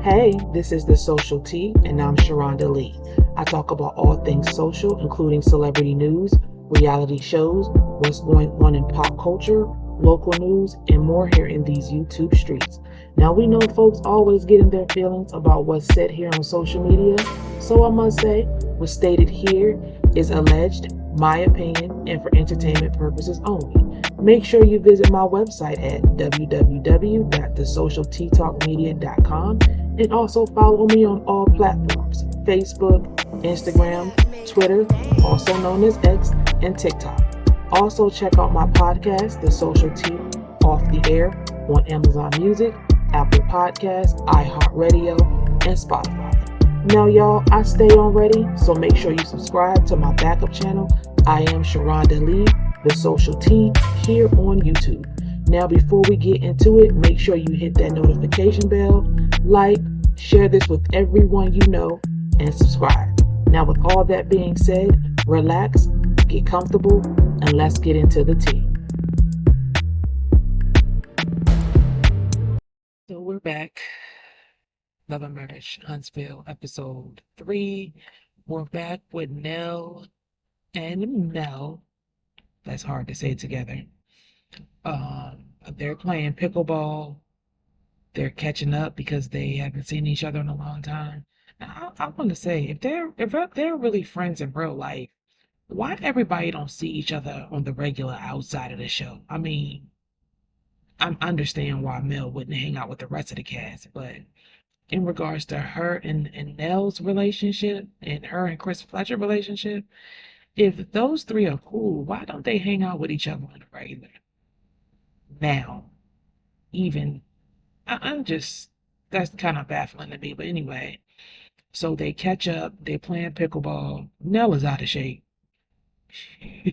Hey, this is The Social Tea, and I'm Sharonda Lee. I talk about all things social, including celebrity news, reality shows, what's going on in pop culture, local news, and more here in these YouTube streets. Now, we know folks always get in their feelings about what's said here on social media, so I must say, what's stated here is alleged, my opinion, and for entertainment purposes only. Make sure you visit my website at www.thesocialteatalkmedia.com and also follow me on all platforms: Facebook, Instagram, Twitter, also known as X, and TikTok. Also check out my podcast, The Social Tea, Off the Air, on Amazon Music, Apple Podcasts, iHeartRadio, and Spotify. Now, y'all, I stay on ready, so make sure you subscribe to my backup channel. I am Sharonda Lee, The Social Tea, here on YouTube. Now, before we get into it, make sure you hit that notification bell, like, share this with everyone you know, and subscribe. Now, with all that being said, relax, get comfortable, and let's get into the tea. So we're back. Love and Marriage, Huntsville, episode 3. We're back with Nell and Nell. That's hard to say together. They're playing pickleball. They're catching up because they haven't seen each other in a long time. Now, I want to say, if they're really friends in real life, why everybody don't see each other on the regular outside of the show? I mean, I understand why Mel wouldn't hang out with the rest of the cast, but in regards to her and Nell's relationship and her and Chris Fletcher relationship, if those three are cool, why don't they hang out with each other on the regular? Now, even, I'm just, that's kind of baffling to me. But anyway, so they catch up, they're playing pickleball. Nell is out of shape.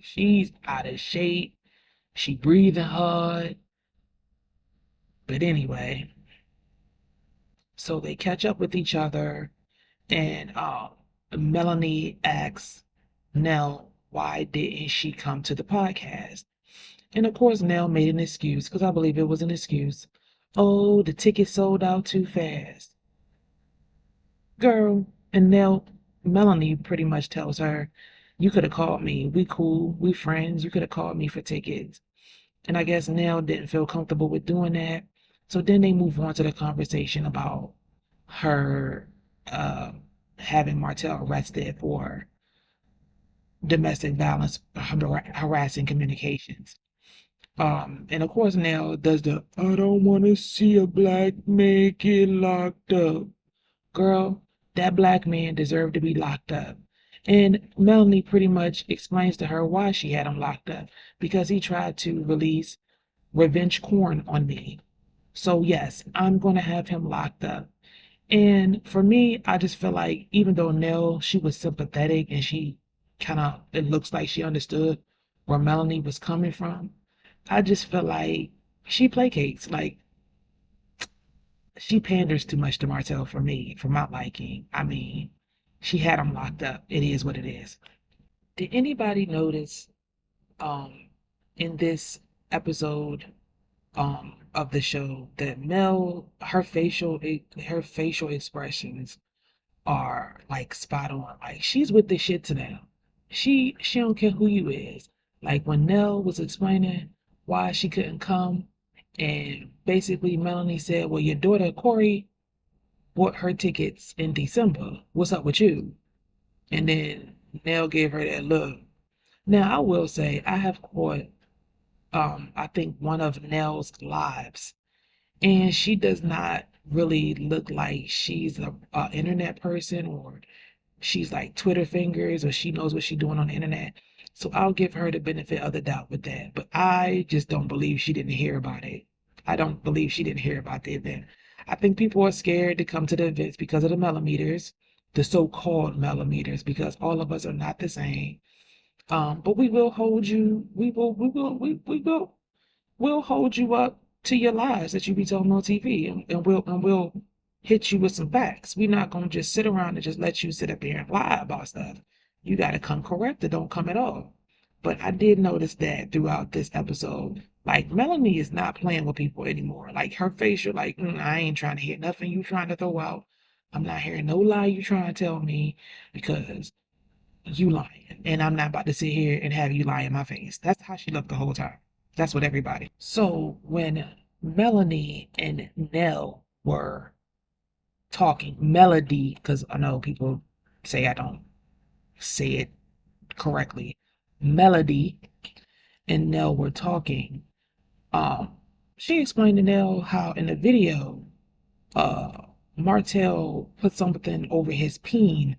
She's out of shape. She breathing hard. But anyway, so they catch up with each other, and Melanie asks Nell, why didn't she come to the podcast? And of course, Nell made an excuse, because I believe it was an excuse. Oh, the ticket sold out too fast. Girl, and Melanie pretty much tells her, you could have called me. We cool, we friends. You could have called me for tickets. And I guess Nell didn't feel comfortable with doing that. So then they move on to the conversation about her having Martell arrested for domestic violence, harassing communications. And of course Nell does the, I don't want to see a black man get locked up. Girl, that black man deserved to be locked up. And Melanie pretty much explains to her why she had him locked up. Because he tried to release revenge porn on me. So yes, I'm going to have him locked up. And for me, I just feel like even though Nell, she was sympathetic and she kind of, it looks like she understood where Melanie was coming from, I just feel like she placates. Like, she panders too much to Martell for me, for my liking. I mean, she had him locked up. It is what it is. Did anybody notice in this episode of the show that Mel, her facial expressions are like spot on. Like, she's with the shit to now. She don't care who you is. Like when Nell was explaining why she couldn't come, and basically Melanie said, well, your daughter Corey bought her tickets in December. What's up with you? And then Nell gave her that look. Now I will say I have caught I think one of Nell's lives, and she does not really look like she's a internet person, or she's like Twitter fingers, or she knows what she's doing on the internet. So I'll give her the benefit of the doubt with that. But I just don't believe she didn't hear about it. I don't believe she didn't hear about the event. I think people are scared to come to the events because of the millimeters, the so-called millimeters, because all of us are not the same. But we will hold you. We'll hold you up to your lies that you be telling on TV, and we'll hit you with some facts. We're not gonna just sit around and just let you sit up here and lie about stuff. You gotta come correct or don't come at all. But I did notice that throughout this episode, Like Melanie is not playing with people anymore. Like her facial, like I ain't trying to hear nothing you trying to throw out. I'm not hearing no lie you trying to tell me because you lying, and I'm not about to sit here and have you lie in my face. That's how she looked the whole time. That's what everybody. So when Melanie and Nell were talking, Melody, because I know people say I don't say it correctly. Melody and Nell were talking. Um, she explained to Nell how in the video, uh, Martell put something over his peen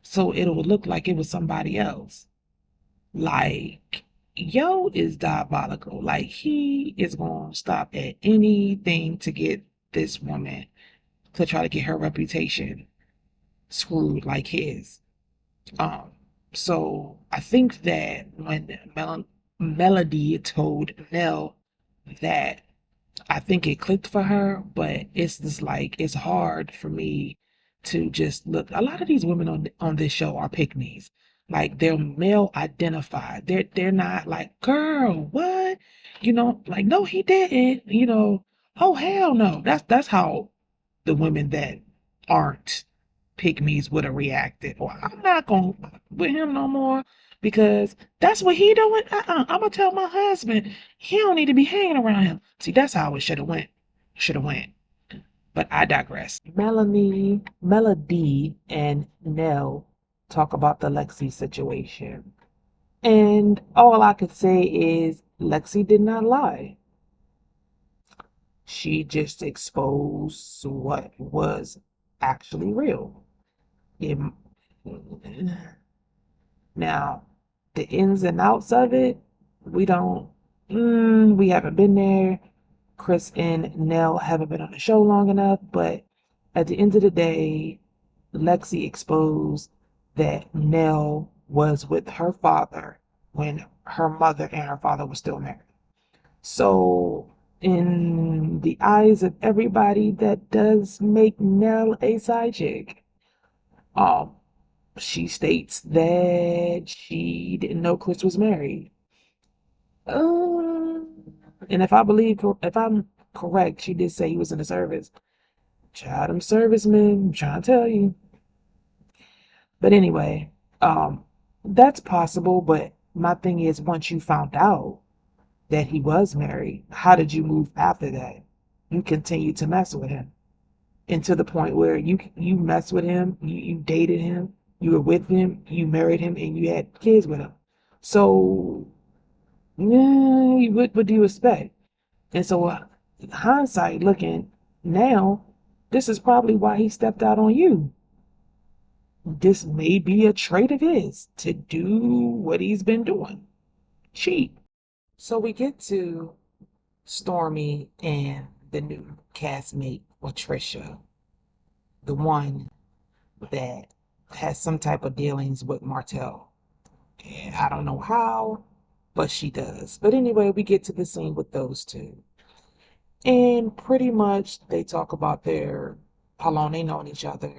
so it would look like it was somebody else. Like, yo is diabolical. Like, he is going to stop at anything to get this woman to try to get her reputation screwed like his. Um, so I think that when Melody told Nell that, I think it clicked for her, but it's just like it's hard for me to just look. A lot of these women on this show are pick me's. Like they're male identified. They're not like, girl, what? Like no, he didn't. Oh hell no. That's how the women that aren't pygmies would have reacted. Or I'm not gonna with him no more because that's what he doing. I'm gonna tell my husband he don't need to be hanging around him. See, that's how it should have went. Should have went. But I digress. Melody, and Nell talk about the Lexi situation. And all I could say is Lexi did not lie. She just exposed what was actually real. It, now, the ins and outs of it, we don't, we haven't been there. Chris and Nell haven't been on the show long enough, but at the end of the day, Lexi exposed that Nell was with her father when her mother and her father were still married. So, in the eyes of everybody, that does make Nell a side chick. Um, she states that she didn't know Chris was married. And if I'm correct, she did say he was in the service. Child, them servicemen, I'm trying to tell you. But anyway, that's possible. But my thing is, once you found out that he was married, how did you move after that? You continued to mess with him, and to the point where you messed with him, you dated him, you were with him, you married him, and you had kids with him. So, yeah, what do you expect? And so, hindsight looking now, this is probably why he stepped out on you. This may be a trait of his to do what he's been doing. Cheat. So we get to Stormi and the new castmate, Patricia, the one that has some type of dealings with Martell. And I don't know how, but she does. But anyway, we get to the scene with those two. And pretty much they talk about how long they known each other.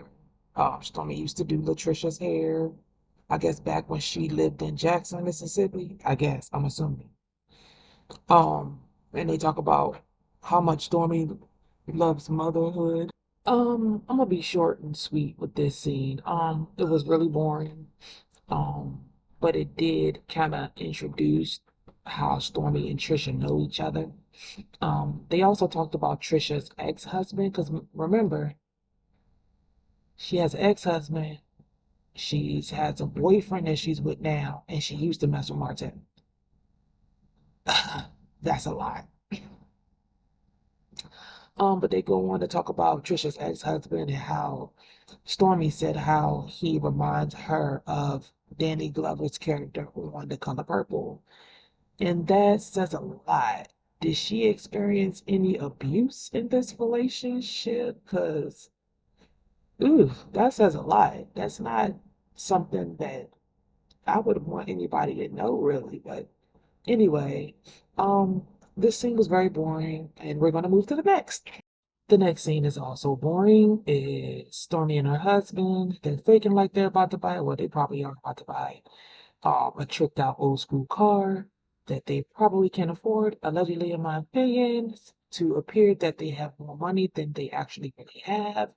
Stormi used to do Latricia's hair, I guess back when she lived in Jackson, Mississippi. I guess, I'm assuming. And they talk about how much Stormi loves motherhood. I'm gonna be short and sweet with this scene. It was really boring. Um, but it did kind of introduce how Stormi and Trisha know each other. They also talked about Trisha's ex-husband, because remember, she has an ex-husband, she has a boyfriend that she's with now, and she used to mess with Martell. That's a lot. But they go on to talk about Trisha's ex-husband and how Stormi said how he reminds her of Danny Glover's character on The Color Purple. And that says a lot. Did she experience any abuse in this relationship? Because, ooh, that says a lot. That's not something that I would want anybody to know, really. But anyway, this scene was very boring, and we're going to move to the next. The next scene is also boring. It's Stormi and her husband. They're faking like they're about to buy, well, they probably are about to buy a tricked out old school car. that they probably can afford, allegedly in my opinion, to appear that they have more money than they actually really have.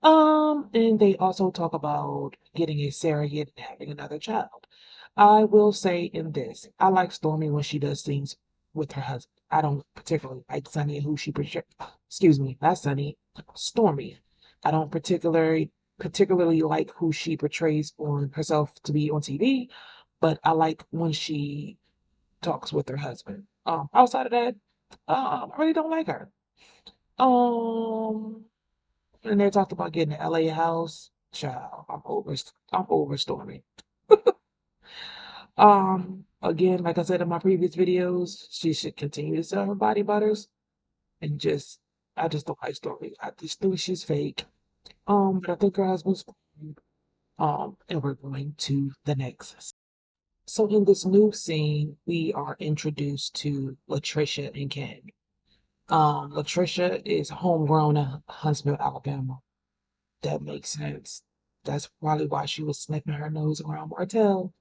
And they also talk about getting a surrogate and having another child. I will say in this, I like Stormi when she does things with her husband. I don't particularly like Sunny and who she portrays. Excuse me, not Sunny, Stormi. I don't particularly like who she portrays on herself to be on TV, but I like when she talks with her husband. Outside of that, I really don't like her. Um, and they talked about getting an LA house. Child, I'm over Stormi. Again, like I said in my previous videos, she should continue to sell her body butters and I just don't like Stormi. I just think she's fake. But I think her husband's fine. And we're going to the next. So in this new scene, we are introduced to Latricia and Ken. Latricia is homegrown in Huntsville, Alabama. That makes sense. That's probably why she was sniffing her nose around Martell.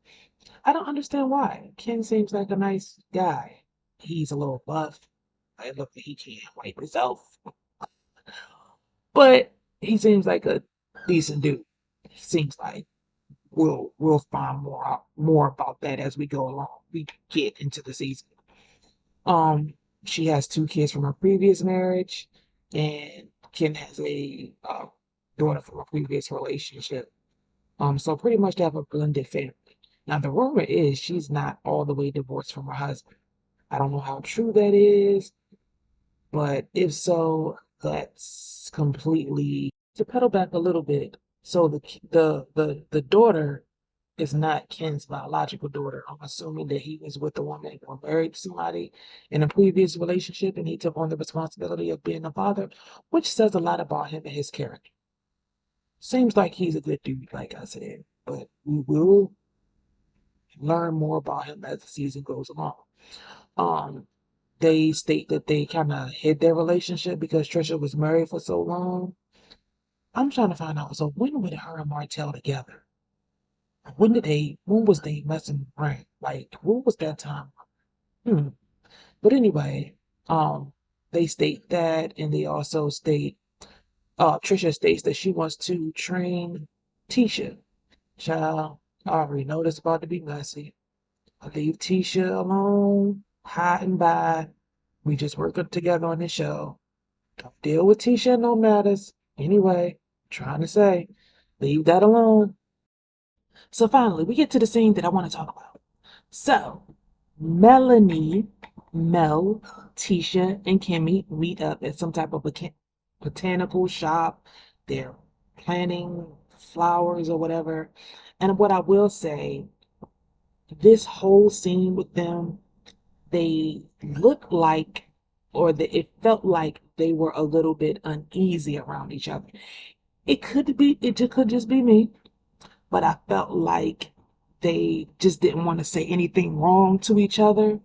I don't understand why. Ken seems like a nice guy. He's a little buff. I look like he can't wipe himself. But he seems like a decent dude. He seems like we'll find more about that as we go along. We get into the season. She has 2 kids from her previous marriage, and Ken has a daughter from a previous relationship. So pretty much they have a blended family. Now the rumor is she's not all the way divorced from her husband. I don't know how true that is, but if so, that's completely to pedal back a little bit. So the daughter is not Ken's biological daughter. I'm assuming that he was with a woman or married to somebody in a previous relationship and he took on the responsibility of being a father, which says a lot about him and his character. Seems like he's a good dude, like I said, but we will learn more about him as the season goes along. They state that they kind of hid their relationship because Trisha was married for so long. I'm trying to find out. So when were her and Martell together? When was they messing around? Like, what was that time? Hmm. But anyway, they state that, and they also state, Trisha states that she wants to train Tisha. Child, I already know this about to be messy. I leave Tisha alone, hiding by. We just work up together on this show. Don't deal with Tisha no matters. Anyway, trying to say, leave that alone. So finally, we get to the scene that I want to talk about. So, Melanie, Mel, Tisha, and Kimmi meet up at some type of botanical shop. They're planting flowers or whatever. And what I will say, this whole scene with them, they look like, it felt like they were a little bit uneasy around each other. It could just be me, but I felt like they just didn't want to say anything wrong to each other.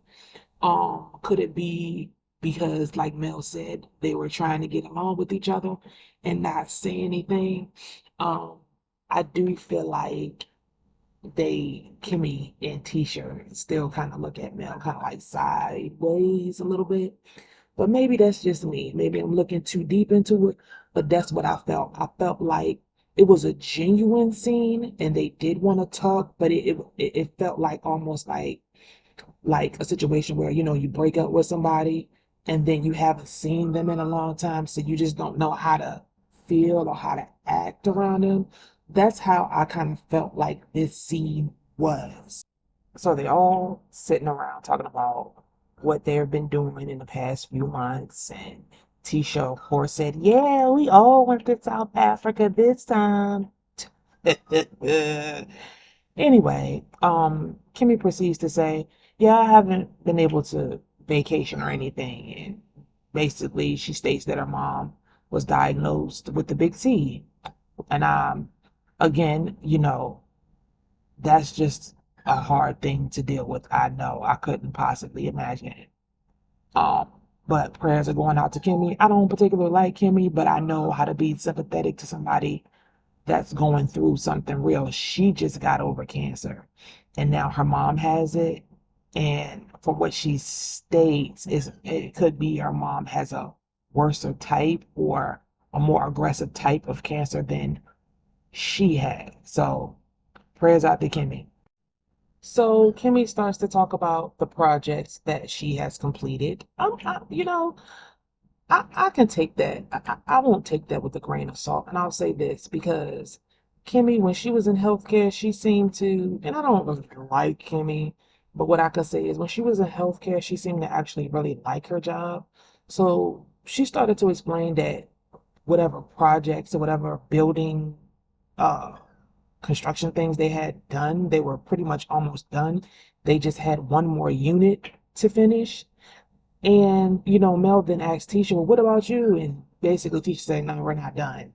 Could it be because, like Mel said, they were trying to get along with each other and not say anything? I do feel like Kimmi and Tisha still kind of look at Mel kind of like sideways a little bit. But maybe that's just me. Maybe I'm looking too deep into it, but that's what I felt. I felt like it was a genuine scene and they did want to talk, but it felt like almost like a situation where, you break up with somebody and then you haven't seen them in a long time, so you just don't know how to feel or how to act around them. That's how I kind of felt like this scene was. So they all sitting around talking about what they've been doing in the past few months. And Tisha, of course, said, "Yeah, we all went to South Africa this time." Anyway, Kimmi proceeds to say, "Yeah, I haven't been able to vacation or anything." And basically, she states that her mom was diagnosed with the big C. And again, that's just a hard thing to deal with. I know I couldn't possibly imagine it. Um, but prayers are going out to Kimmi. I don't particularly like Kimmi, but I know how to be sympathetic to somebody that's going through something real. She just got over cancer, and now her mom has it. And from what she states, is it could be her mom has a worser type or a more aggressive type of cancer than she had. So prayers out to Kimmi. So Kimmi starts to talk about the projects that she has completed. I can take that. I won't take that with a grain of salt. And I'll say this because Kimmi, when she was in healthcare, she seemed to, and I don't really like Kimmi, but what I can say is when she was in healthcare, she seemed to actually really like her job. So she started to explain that whatever projects or whatever building, uh, construction things they had done, they were pretty much almost done. They just had one more unit to finish. And, Mel then asked Tisha, well, what about you? And basically Tisha said, no, we're not done.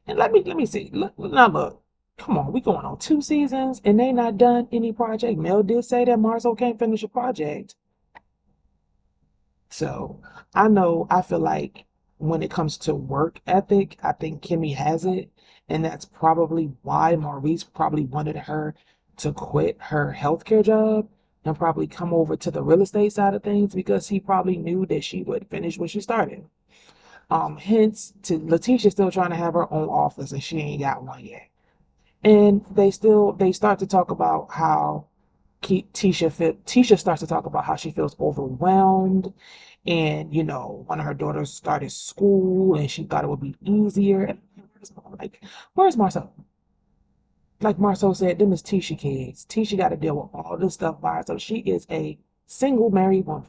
And let me see. Look, come on, we going on 2 seasons and they not done any project. Mel did say that Marcel can't finish a project. So I feel like when it comes to work ethic, I think Kimmi has it. And that's probably why Maurice probably wanted her to quit her healthcare job and probably come over to the real estate side of things because he probably knew that she would finish what she started. Hence to Letitia still trying to have her own office and she ain't got one yet. And they start to talk about how Tisha starts to talk about how she feels overwhelmed and one of her daughters started school and she thought it would be easier. And where's Marcel? Like Marcel said, them is Tisha kids. Tisha got to deal with all this stuff by herself. She is a single married woman.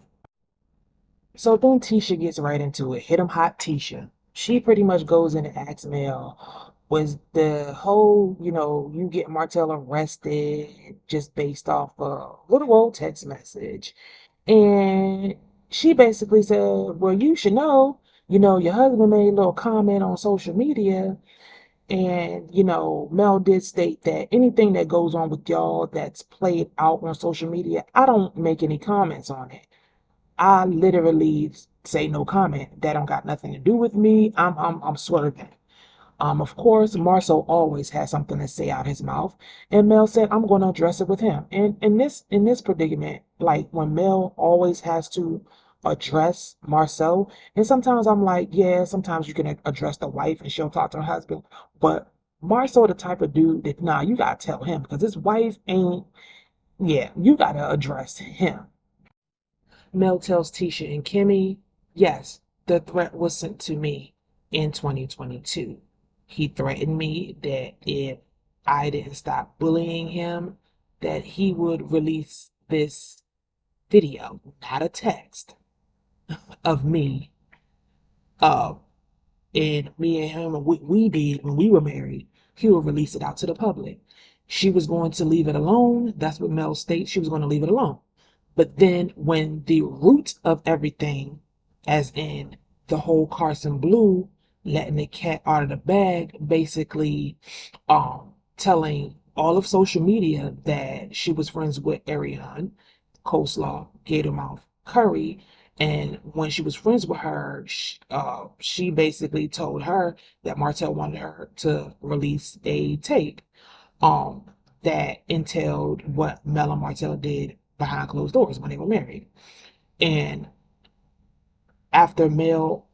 So then Tisha gets right into it. Hit 'em hot Tisha. She pretty much goes in and asks Mel, was the whole, you get Martell arrested just based off a little old text message? And she basically said, well, you should know, your husband made a little comment on social media. And, Mel did state that anything that goes on with y'all that's played out on social media, I don't make any comments on it. I literally say no comment. That don't got nothing to do with me. I'm swerving. Of course, Marcel always has something to say out his mouth, and Mel said, "I'm going to address it with him." And in this predicament, like when Mel always has to address Marcel, and sometimes I'm like, yeah, sometimes you can address the wife and she'll talk to her husband, but Marcel the type of dude that nah, you gotta tell him because his wife ain't. Yeah, you gotta address him. Mel tells Tisha and Kimmi, yes, the threat was sent to me in 2022. He threatened me that if I didn't stop bullying him, that he would release this video, not a text, of me, uh, and me and him, and what we did when we were married. He would release it out to the public. She was going to leave it alone. That's what Mel states. She was going to leave it alone. But then when the root of everything, as in the whole Carson Blue letting the cat out of the bag, basically telling all of social media that she was friends with Ariane, Coleslaw, Gatormouth, Curry, and when she was friends with her, she basically told her that Martell wanted her to release a tape um, that entailed what Mel and Martell did behind closed doors when they were married. And after Mel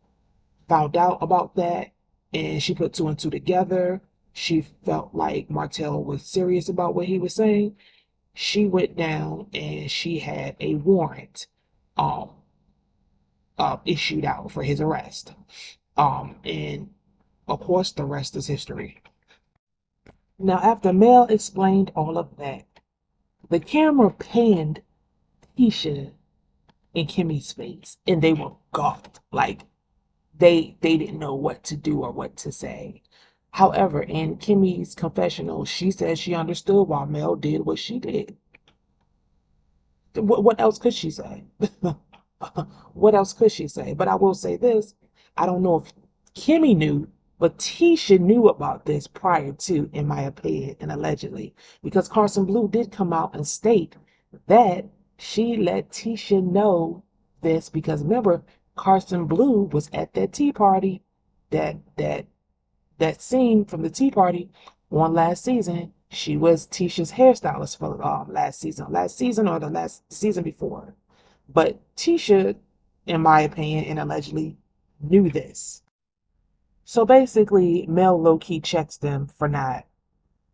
found out about that and she put two and two together, she felt like Martell was serious about what he was saying. She went down and she had a warrant um, issued out for his arrest. And of course, the rest is history. Now, after Mel explained all of that, the camera panned Tisha in Kimmi's face, and they were gawked. Like they didn't know what to do or what to say. However, in Kimmi's confessional, she said she understood why Mel did what she did. What else could she say? What else could she say? But I will say this: I don't know if Kimmi knew, but Tisha knew about this prior to, in my opinion, and allegedly, because Carson Blue did come out and state that she let Tisha know this because remember, Carson Blue was at that tea party, that scene from the tea party on last season. She was Tisha's hairstylist for last season or the last season before. But Tisha, in my opinion, and allegedly knew this. So basically, Mel low-key checks them for not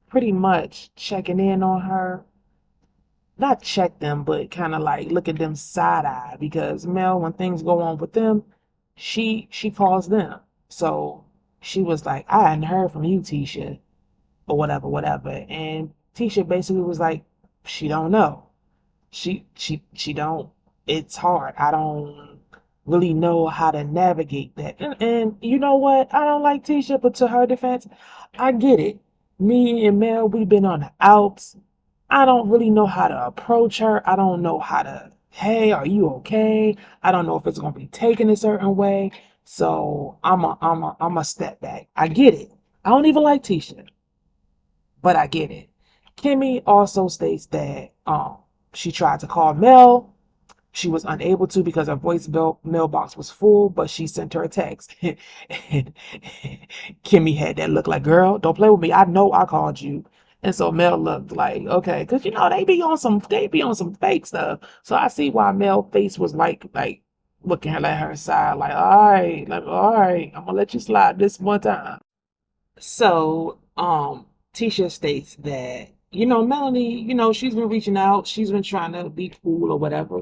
pretty much checking in on her. Not check them, but kind of like look at them side-eye, because Mel, when things go on with them, she calls them. So she was like, I hadn't heard from you, Tisha, or whatever, whatever. And Tisha basically was like, she don't know. She don't, it's hard. I don't really know how to navigate that. And you know what? I don't like Tisha, but to her defense, I get it. Me and Mel, we've been on the outs. I don't really know how to approach her. I don't know how to, hey, are you okay? I don't know if it's gonna be taken a certain way. So I'm a step back. I get it. I don't even like Tisha, but I get it. Kimmi also states that she tried to call Mel. She was unable to because her mailbox was full, but she sent her a text. And Kimmi had that look like, girl, don't play with me. I know I called you. And so Mel looked like, okay, because you know they be on some fake stuff. So I see why Mel's face was like looking at her side, like, all right, I'm gonna let you slide this one time. So, Tisha states that, Melanie, she's been reaching out, she's been trying to be cool or whatever.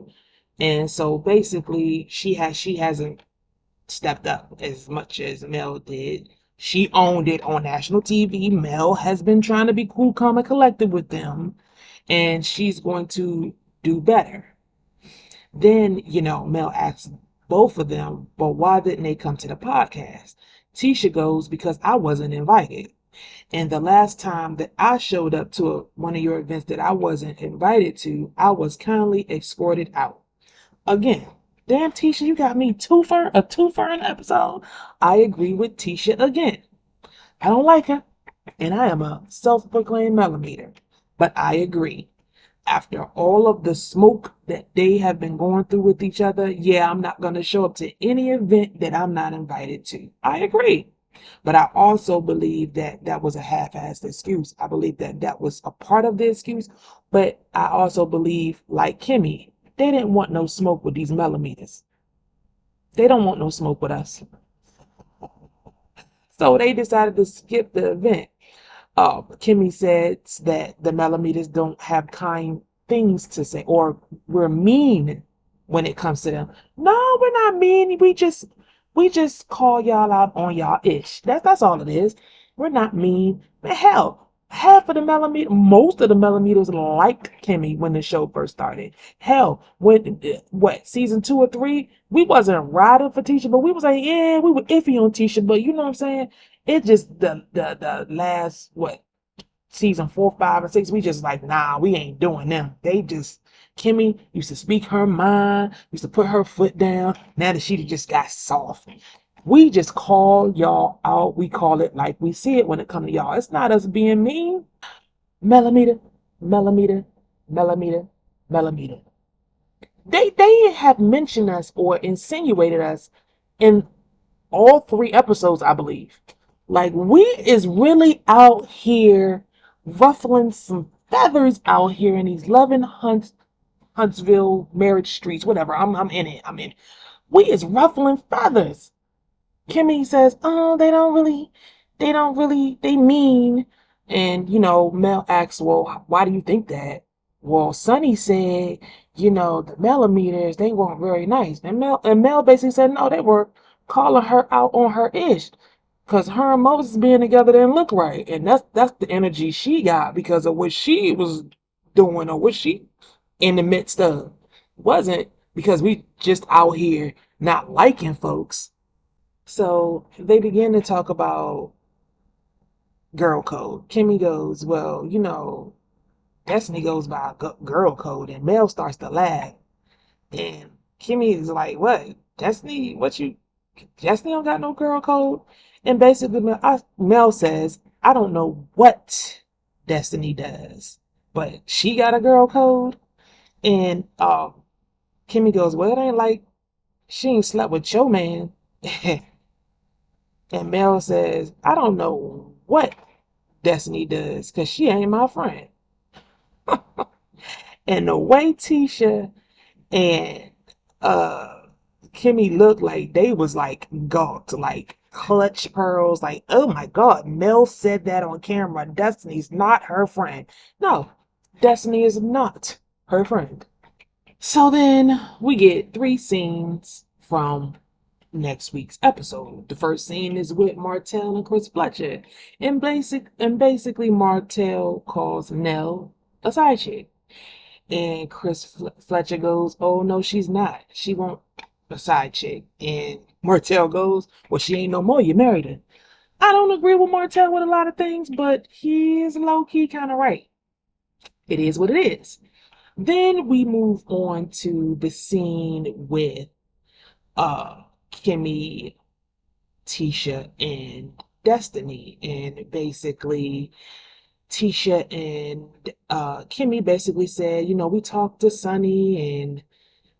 And so basically she hasn't stepped up as much as Mel did. She owned it on national TV. Mel has been trying to be cool, calm, and collected with them, and she's going to do better. Then, Mel asks both of them, but why didn't they come to the podcast? Tisha goes, because I wasn't invited. And the last time that I showed up to one of your events that I wasn't invited to, I was kindly escorted out. Again, damn Tisha, you got me a twofer in episode. I agree with Tisha again. I don't like her, and I am a self-proclaimed millimeter. But I agree. After all of the smoke that they have been going through with each other, yeah, I'm not going to show up to any event that I'm not invited to. I agree. But I also believe that that was a half-assed excuse. I believe that that was a part of the excuse. But I also believe, like Kimmi, they didn't want no smoke with these millimeters. They don't want no smoke with us. So they decided to skip the event. Kimmi says that the millimeters don't have kind things to say, or we're mean when it comes to them. No, we're not mean. We just call y'all out on y'all ish. That's all it is. We're not mean. But hell, half of the millimeter, most of the millimeters liked Kimmi when the show first started. Hell, when season 2 or 3, we wasn't riding for Tisha, but we was like, yeah, we were iffy on Tisha, but you know what I'm saying? It just the last season 4, 5, and 6, we just like, nah, we ain't doing them. They just, Kimmi used to speak her mind, used to put her foot down. Now that she just got soft, we just call y'all out. We call it like we see it when it comes to y'all. It's not us being mean. Millimeter, millimeter, millimeter, millimeter. They have mentioned us or insinuated us in all 3 episodes, I believe. Like, we is really out here ruffling some feathers out here in these loving Huntsville marriage streets, whatever. I'm in it. I'm in it. We is ruffling feathers. Kimmi says, oh, they mean. And, Mel asks, well, why do you think that? Well, Sonny said, the millimeters, they weren't very nice. And Mel basically said, no, they were calling her out on her ish. Because her and Moses being together didn't look right. And that's the energy she got because of what she was doing or what she in the midst of. Wasn't because we just out here not liking folks. So they begin to talk about girl code. Kimmi goes, well, Destiny goes by girl code, and Mel starts to laugh. And Kimmi is like, what? Destiny? Destiny don't got no girl code? And basically, Mel says, I don't know what Destiny does, but she got a girl code. And Kimmi goes, well, it ain't like she ain't slept with your man. And Mel says, I don't know what Destiny does because she ain't my friend. And the way Tisha and Kimmi looked like they was like gawked, like clutch pearls, like, oh my God, Nell said that on camera. Destiny's not her friend. No, Destiny is not her friend. So then we get 3 scenes from next week's episode. The first scene is with Martell and Chris Fletcher. And basically Martell calls Nell a side chick. And Chris Fletcher goes, oh no, she's not. She won't a side chick. And Martell goes, well, she ain't no more. You married her. I don't agree with Martell with a lot of things, but he is low-key kind of right. It is what it is. Then we move on to the scene with Kimmi, Tisha, and Destiny. And basically Tisha and Kimmi basically said, you know, we talked to Sonny and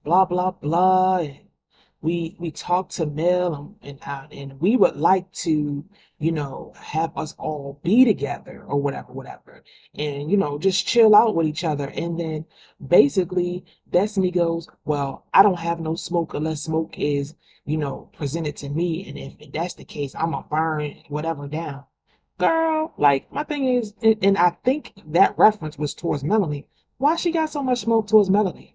blah blah blah, and we talked to Mel, and we would like to, you know, have us all be together or whatever, and you know, just chill out with each other. And then basically Destiny goes, well, I don't have no smoke unless smoke is, you know, presented to me, and if that's the case, I'm gonna burn whatever down. Girl, like my thing is, and I think that reference was towards Melanie. Why she got so much smoke towards Melanie?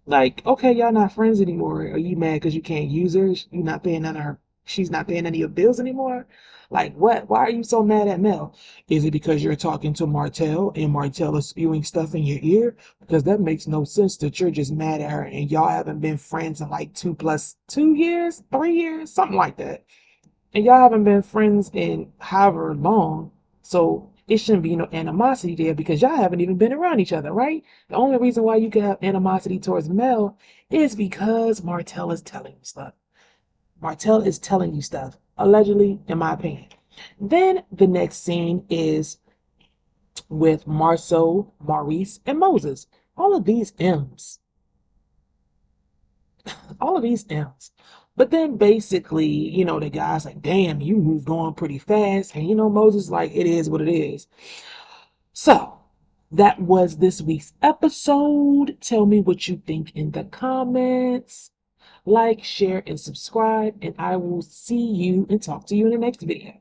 Like, okay, y'all not friends anymore. Are you mad because you can't use her? You not paying none of her. She's not paying any of your bills anymore. Like, what? Why are you so mad at Mel? Is it because you're talking to Martell and Martell is spewing stuff in your ear? Because that makes no sense that you're just mad at her and y'all haven't been friends in like 2 plus 2 years, 3 years, something like that. And y'all haven't been friends in however long, so it shouldn't be no animosity there because y'all haven't even been around each other, right? The only reason why you can have animosity towards Mel is because Martell is telling you stuff. Martell is telling you stuff, allegedly, in my opinion. Then the next scene is with Marceau, Maurice, and Moses. All of these M's. All of these M's. But then basically, you know, the guy's like, damn, you moved on pretty fast. And, you know, Moses like, it is what it is. So that was this week's episode. Tell me what you think in the comments. Like, share, and subscribe. And I will see you and talk to you in the next video.